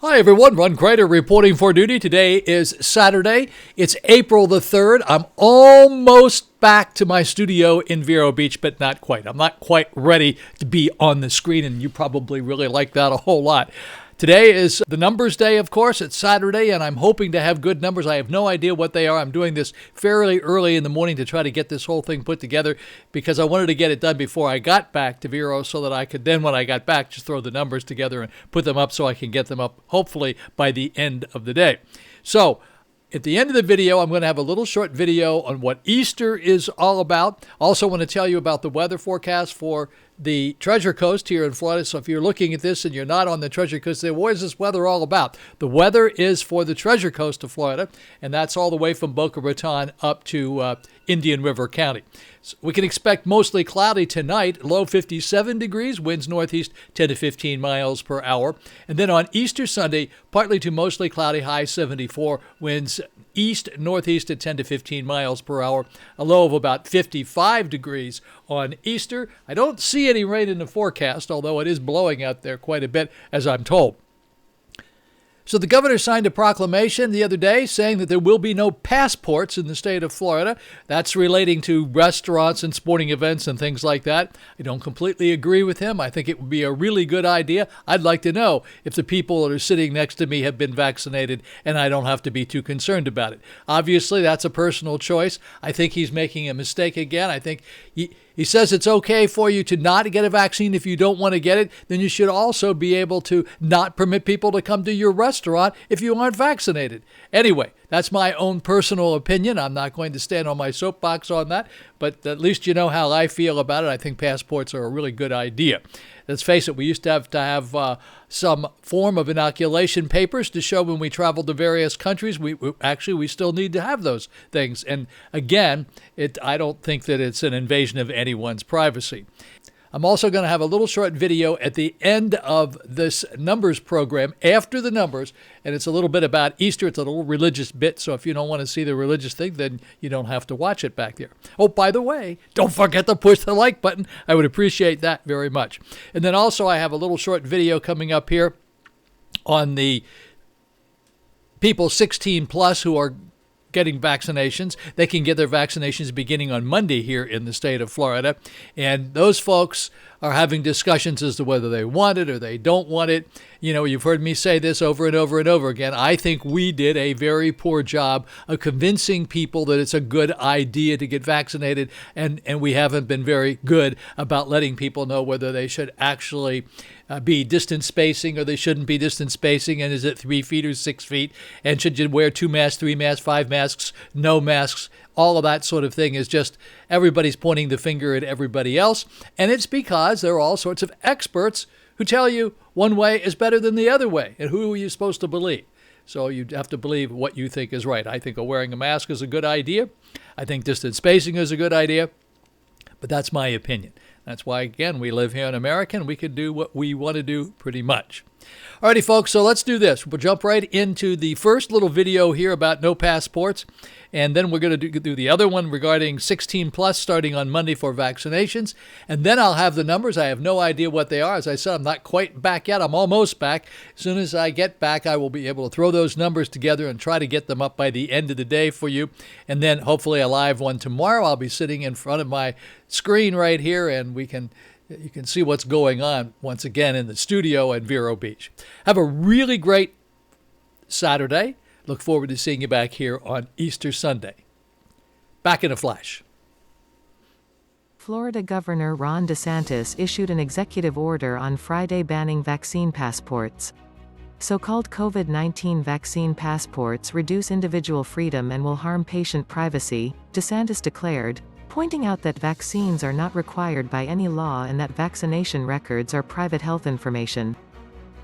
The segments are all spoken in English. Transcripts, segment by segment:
Hi everyone, Ron Crider reporting for duty. Today is Saturday. It's April the 3rd. I'm almost back to my studio in Vero Beach, but not quite. I'm not quite ready to be on the screen, and you probably really like that a whole lot. Today is the numbers day, of course. It's Saturday, and I'm hoping to have good numbers. I have no idea what they are. I'm doing this fairly early in the morning to try to get this whole thing put together because I wanted to get it done before I got back to Vero so that I could then, when I got back, just throw the numbers together and put them up so I can get them up, hopefully, by the end of the day. So, at the end of the video, I'm going to have a little short video on what Easter is all about. Also want to tell you about the weather forecast for the Treasure Coast here in Florida. So if you're looking at this and you're not on the Treasure Coast, then what is this weather all about? The weather is for the Treasure Coast of Florida, and that's all the way from Boca Raton up to Indian River County. So we can expect mostly cloudy tonight, low 57 degrees, winds northeast 10 to 15 miles per hour. And then on Easter Sunday, partly to mostly cloudy, high 74, winds east-northeast at 10 to 15 miles per hour, a low of about 55 degrees on Easter. I don't see any rain in the forecast, although it is blowing out there quite a bit, as I'm told. So the governor signed a proclamation the other day saying that there will be no passports in the state of Florida. That's relating to restaurants and sporting events and things like that. I don't completely agree with him. I think it would be a really good idea. I'd like to know if the people that are sitting next to me have been vaccinated, and I don't have to be too concerned about it. Obviously, that's a personal choice. I think he's making a mistake again. I think he says it's okay for you to not get a vaccine if you don't want to get it. Then you should also be able to not permit people to come to your restaurant if you aren't vaccinated. Anyway, that's my own personal opinion. I'm not going to stand on my soapbox on that, but at least you know how I feel about it. I think passports are a really good idea. Let's face it, we used to have some form of inoculation papers to show when we traveled to various countries. We still need to have those things. And again, I don't think that it's an invasion of anyone's privacy. I'm also going to have a little short video at the end of this numbers program, after the numbers, and it's a little bit about Easter. It's a little religious bit, so if you don't want to see the religious thing, then you don't have to watch it back there. Oh, by the way, don't forget to push the like button. I would appreciate that very much. And then also I have a little short video coming up here on the people 16 plus who are getting vaccinations. They can get their vaccinations beginning on Monday here in the state of Florida. And those folks are having discussions as to whether they want it or they don't want it. You know, you've heard me say this over and over and over again. I think we did a very poor job of convincing people that it's a good idea to get vaccinated, and we haven't been very good about letting people know whether they should actually be distance spacing or they shouldn't be distance spacing, and is it 3 feet or 6 feet, and should you wear 2 masks, 3 masks, 5 masks, no masks. All of that sort of thing is just everybody's pointing the finger at everybody else, and it's because there are all sorts of experts who tell you one way is better than the other way, and who are you supposed to believe? So you have to believe what you think is right. I think wearing a mask is a good idea. I think distance spacing is a good idea, but that's my opinion. That's why, again, we live here in America, and we can do what we want to do pretty much. Alrighty, folks, so let's do this. We'll jump right into the first little video here about no passports, and then we're going to do the other one regarding 16 plus starting on Monday for vaccinations, and then I'll have the numbers. I have no idea what they are. As I said, I'm not quite back yet. I'm almost back. As soon as I get back, I will be able to throw those numbers together and try to get them up by the end of the day for you, and then hopefully a live one tomorrow. I'll be sitting in front of my screen right here, and you can see what's going on once again in the studio at Vero Beach. Have a really great Saturday. Look forward to seeing you back here on Easter Sunday. Back in a flash. Florida Governor Ron DeSantis issued an executive order on Friday banning vaccine passports. So-called COVID-19 vaccine passports reduce individual freedom and will harm patient privacy, DeSantis declared, pointing out that vaccines are not required by any law and that vaccination records are private health information.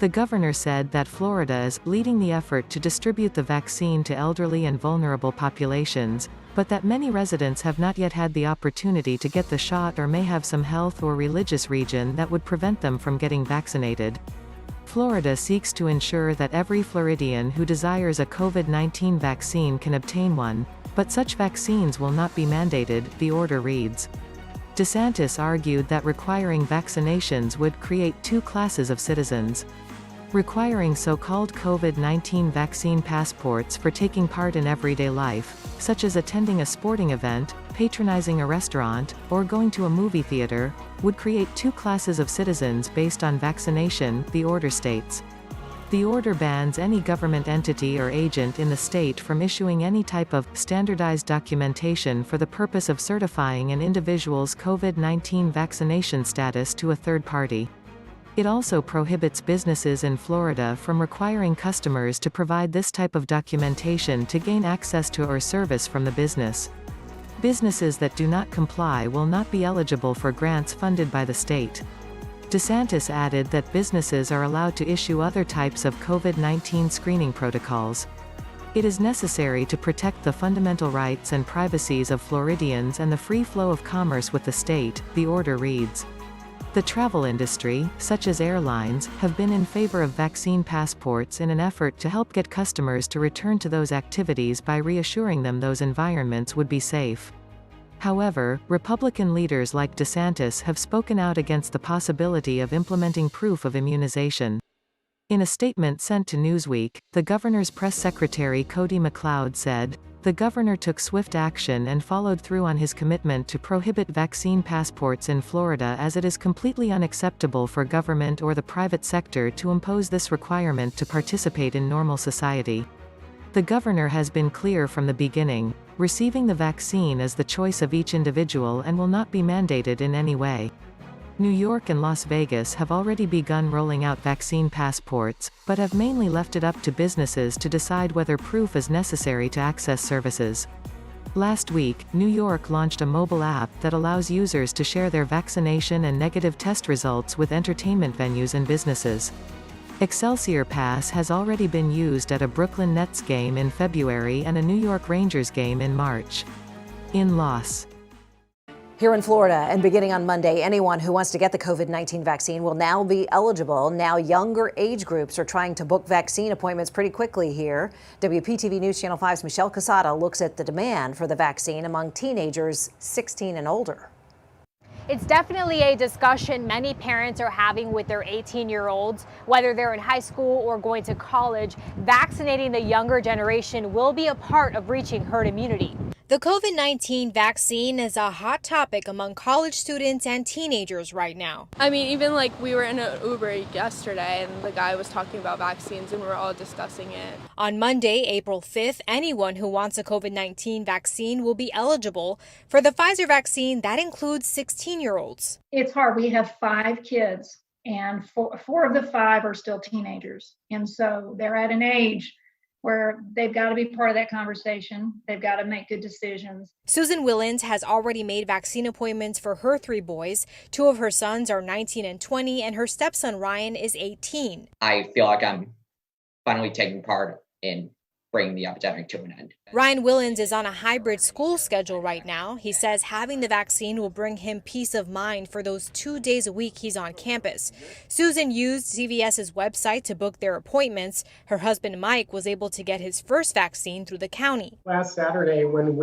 The governor said that Florida is leading the effort to distribute the vaccine to elderly and vulnerable populations, but that many residents have not yet had the opportunity to get the shot or may have some health or religious reason that would prevent them from getting vaccinated. Florida seeks to ensure that every Floridian who desires a COVID-19 vaccine can obtain one, but such vaccines will not be mandated, the order reads. DeSantis argued that requiring vaccinations would create two classes of citizens. requiring so-called COVID-19 vaccine passports for taking part in everyday life, such as attending a sporting event, patronizing a restaurant, or going to a movie theater, would create two classes of citizens based on vaccination, the order states. The order bans any government entity or agent in the state from issuing any type of standardized documentation for the purpose of certifying an individual's COVID-19 vaccination status to a third party. It also prohibits businesses in Florida from requiring customers to provide this type of documentation to gain access to or service from the business. Businesses that do not comply will not be eligible for grants funded by the state. DeSantis added that businesses are allowed to issue other types of COVID-19 screening protocols. It is necessary to protect the fundamental rights and privacies of Floridians and the free flow of commerce with the state, the order reads. The travel industry, such as airlines, have been in favor of vaccine passports in an effort to help get customers to return to those activities by reassuring them those environments would be safe. However, Republican leaders like DeSantis have spoken out against the possibility of implementing proof of immunization. In a statement sent to Newsweek, the governor's press secretary Cody McLeod said, "The governor took swift action and followed through on his commitment to prohibit vaccine passports in Florida as it is completely unacceptable for government or the private sector to impose this requirement to participate in normal society." The governor has been clear from the beginning, receiving the vaccine is the choice of each individual and will not be mandated in any way. New York and Las Vegas have already begun rolling out vaccine passports, but have mainly left it up to businesses to decide whether proof is necessary to access services. Last week, New York launched a mobile app that allows users to share their vaccination and negative test results with entertainment venues and businesses. Excelsior Pass has already been used at a Brooklyn Nets game in February and a New York Rangers game in March. In Los Here in Florida, and beginning on Monday, anyone who wants to get the COVID-19 vaccine will now be eligible. Now younger age groups are trying to book vaccine appointments pretty quickly here. WPTV News Channel 5's Michelle Casada looks at the demand for the vaccine among teenagers 16 and older. It's definitely a discussion many parents are having with their 18-year-olds, whether they're in high school or going to college. Vaccinating the younger generation will be a part of reaching herd immunity. The COVID-19 vaccine is a hot topic among college students and teenagers right now. I mean, even like we were in an Uber yesterday and the guy was talking about vaccines and we were all discussing it. On Monday, April 5th, anyone who wants a COVID-19 vaccine will be eligible. For the Pfizer vaccine, that includes 16-year-olds. It's hard. We have 5 kids and four of the 5 are still teenagers. And so they're at an age where they've got to be part of that conversation. They've got to make good decisions. Susan Willens has already made vaccine appointments for her 3 boys. 2 of her sons are 19 and 20, and her stepson Ryan is 18. I feel like I'm finally taking part in bringing the epidemic to an end. Ryan Willens is on a hybrid school schedule right now. He says having the vaccine will bring him peace of mind for those 2 days a week he's on campus. Susan used CVS's website to book their appointments. Her husband Mike was able to get his first vaccine through the county. Last Saturday when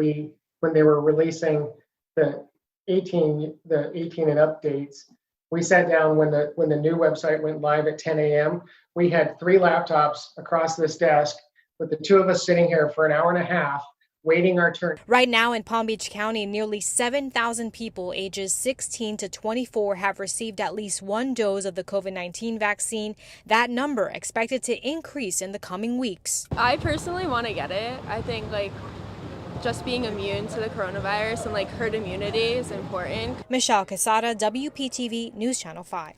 they were releasing the 18 and up dates, we sat down when the new website went live at 10 a.m. We had 3 laptops across this desk, with the 2 of us sitting here for an hour and a half, waiting our turn. Right now in Palm Beach County, nearly 7,000 people ages 16 to 24 have received at least 1 dose of the COVID-19 vaccine. That number expected to increase in the coming weeks. I personally want to get it. I think just being immune to the coronavirus and herd immunity is important. Michelle Casada, WPTV News Channel 5.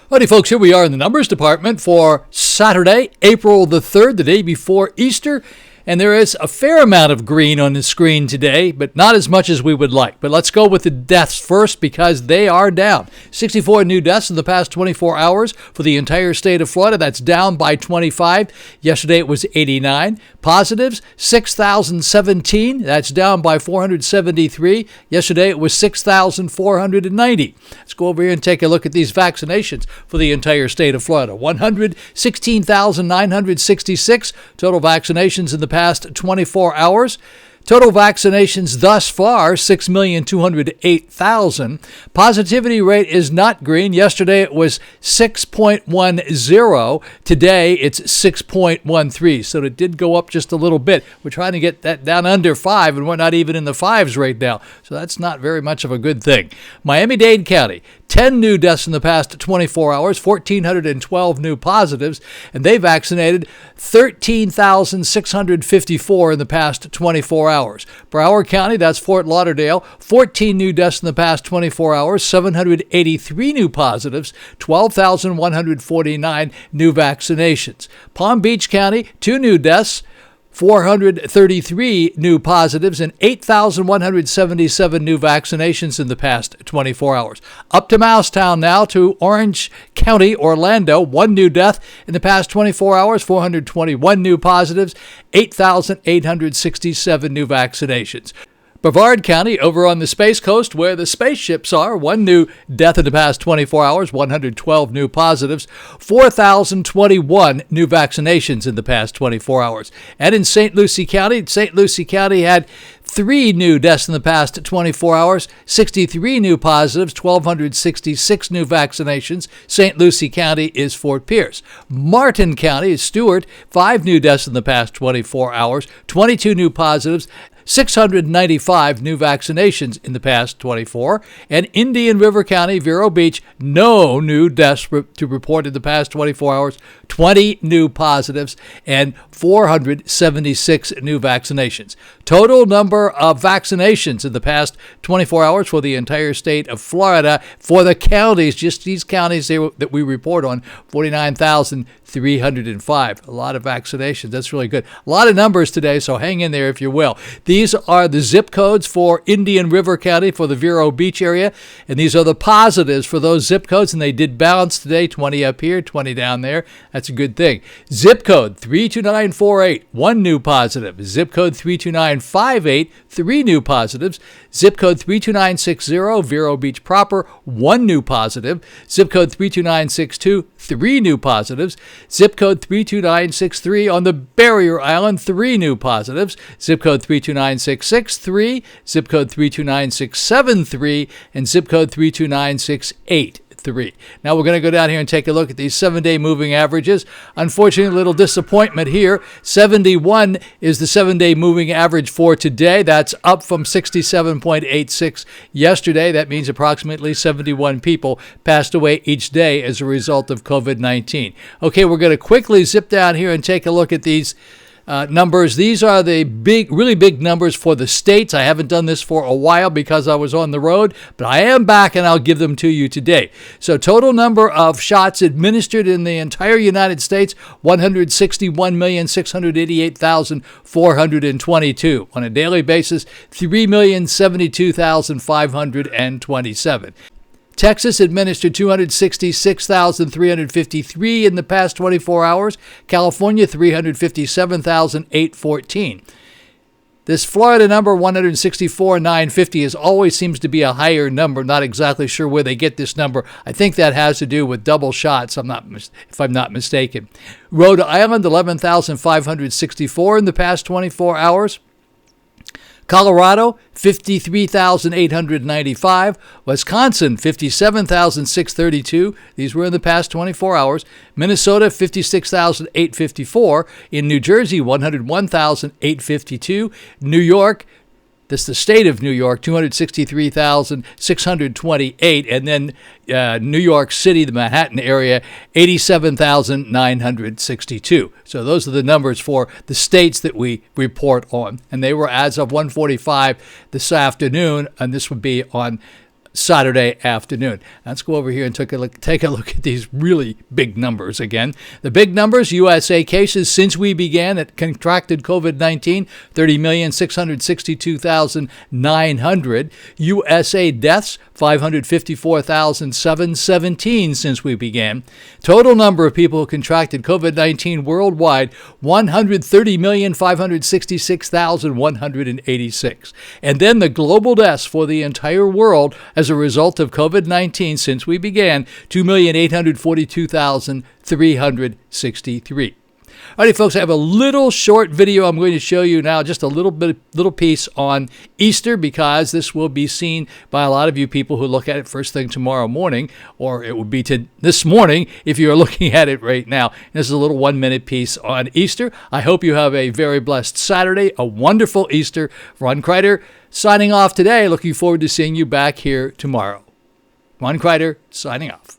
Howdy, folks. Here we are in the numbers department for Saturday, April the 3rd, the day before Easter. And there is a fair amount of green on the screen today, but not as much as we would like. But let's go with the deaths first because they are down. 64 new deaths in the past 24 hours for the entire state of Florida. That's down by 25. Yesterday it was 89. Positives, 6,017. That's down by 473. Yesterday it was 6,490. Let's go over here and take a look at these vaccinations for the entire state of Florida. 116,966 total vaccinations in the past 24 hours. Total vaccinations thus far, 6,208,000. Positivity rate is not green. Yesterday it was 6.10. Today it's 6.13. So it did go up just a little bit. We're trying to get that down under 5, and we're not even in the 5s right now. So that's not very much of a good thing. Miami-Dade County, 10 new deaths in the past 24 hours, 1,412 new positives, and they vaccinated 13,654 in the past 24 hours. Broward County, that's Fort Lauderdale, 14 new deaths in the past 24 hours, 783 new positives, 12,149 new vaccinations. Palm Beach County, 2 new deaths, 433 new positives, and 8,177 new vaccinations in the past 24 hours. Up to Mousetown now, to Orange County, Orlando, 1 new death in the past 24 hours, 421 new positives, 8,867 new vaccinations. Brevard County, over on the Space Coast where the spaceships are, 1 new death in the past 24 hours, 112 new positives, 4,021 new vaccinations in the past 24 hours. And in St. Lucie County had 3 new deaths in the past 24 hours, 63 new positives, 1,266 new vaccinations. St. Lucie County is Fort Pierce. Martin County is Stewart, 5 new deaths in the past 24 hours, 22 new positives, 695 new vaccinations in the past 24. And Indian River County, Vero Beach, no new deaths to report in the past 24 hours, 20 new positives, and 476 new vaccinations. Total number of vaccinations in the past 24 hours for the entire state of Florida, for the counties, just these counties that we report on, 49,305. A lot of vaccinations. That's really good. A lot of numbers today, so hang in there if you will. These are the zip codes for Indian River County for the Vero Beach area, and these are the positives for those zip codes, and they did bounce today, 20 up here, 20 down there. That's a good thing. Zip code 32948, 1 new positive. Zip code 32958, 3 new positives. Zip code 32960, Vero Beach proper, 1 new positive. Zip code 32962, 3 new positives. Zip code 32963 on the Barrier Island, 3 new positives. Zip code 32966, 3. Zip code 32967, 3. And zip code 32968. 3. Now we're going to go down here and take a look at these 7-day moving averages. Unfortunately, a little disappointment here. 71 is the 7-day moving average for today. That's up from 67.86 yesterday. That means approximately 71 people passed away each day as a result of COVID-19. Okay, we're going to quickly zip down here and take a look at these numbers. These are the really big numbers for the states. I haven't done this for a while because I was on the road, but I am back and I'll give them to you today. So total number of shots administered in the entire United States, 161,688,422. On a daily basis, 3,072,527. Texas administered 266,353 in the past 24 hours. California, 357,814. This Florida number, 164,950, always seems to be a higher number. Not exactly sure where they get this number. I think that has to do with double shots, if I'm not mistaken. Rhode Island, 11,564 in the past 24 hours. Colorado, 53,895. Wisconsin, 57,632. These were in the past 24 hours. Minnesota, 56,854. In New Jersey, 101,852. New York, that's the state of New York, 263,628. And then New York City, the Manhattan area, 87,962. So those are the numbers for the states that we report on. And they were as of 1:45 this afternoon, and this would be on Saturday afternoon. Let's go over here and take a look at these really big numbers again. The big numbers: USA cases since we began that contracted COVID-19, 30,662,900. USA deaths, 554,717 since we began. Total number of people who contracted COVID-19 worldwide, 130,566,186. And then the global deaths for the entire world as a result of COVID-19 since we began, 2,842,363. Alrighty, folks, I have a little short video I'm going to show you now, just a little piece on Easter, because this will be seen by a lot of you people who look at it first thing tomorrow morning, or it would be to this morning if you are looking at it right now. This is a little 1-minute piece on Easter. I hope you have a very blessed Saturday, a wonderful Easter. Ron Crider signing off today. Looking forward to seeing you back here tomorrow. Ron Crider signing off.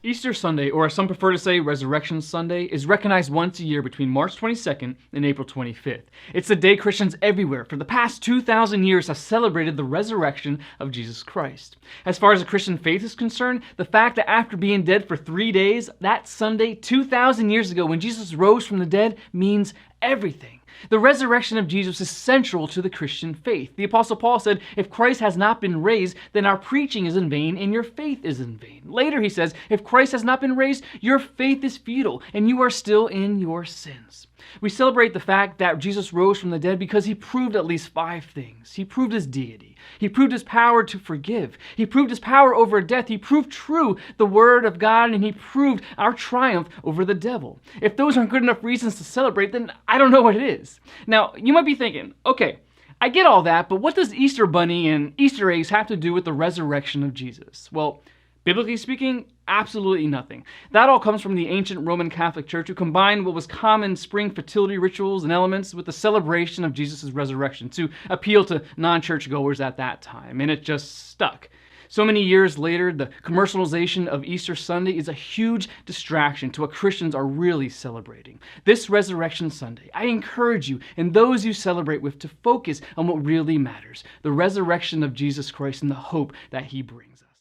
Easter Sunday, or as some prefer to say, Resurrection Sunday, is recognized once a year between March 22nd and April 25th. It's the day Christians everywhere for the past 2,000 years have celebrated the resurrection of Jesus Christ. As far as the Christian faith is concerned, the fact that after being dead for 3 days, that Sunday 2,000 years ago when Jesus rose from the dead means everything. The resurrection of Jesus is central to the Christian faith. The Apostle Paul said, if Christ has not been raised, then our preaching is in vain and your faith is in vain. Later he says, if Christ has not been raised, your faith is futile and you are still in your sins. We celebrate the fact that Jesus rose from the dead because he proved at least 5 things. He proved his deity. He proved his power to forgive. He proved his power over death. He proved true the word of God, and he proved our triumph over the devil. If those aren't good enough reasons to celebrate, then I don't know what it is. Now, you might be thinking, okay, I get all that, but what does Easter Bunny and Easter eggs have to do with the resurrection of Jesus? Well, biblically speaking, absolutely nothing. That all comes from the ancient Roman Catholic Church, who combined what was common spring fertility rituals and elements with the celebration of Jesus' resurrection to appeal to non-churchgoers at that time, and it just stuck. So many years later, the commercialization of Easter Sunday is a huge distraction to what Christians are really celebrating. This Resurrection Sunday, I encourage you and those you celebrate with to focus on what really matters, the resurrection of Jesus Christ and the hope that he brings us.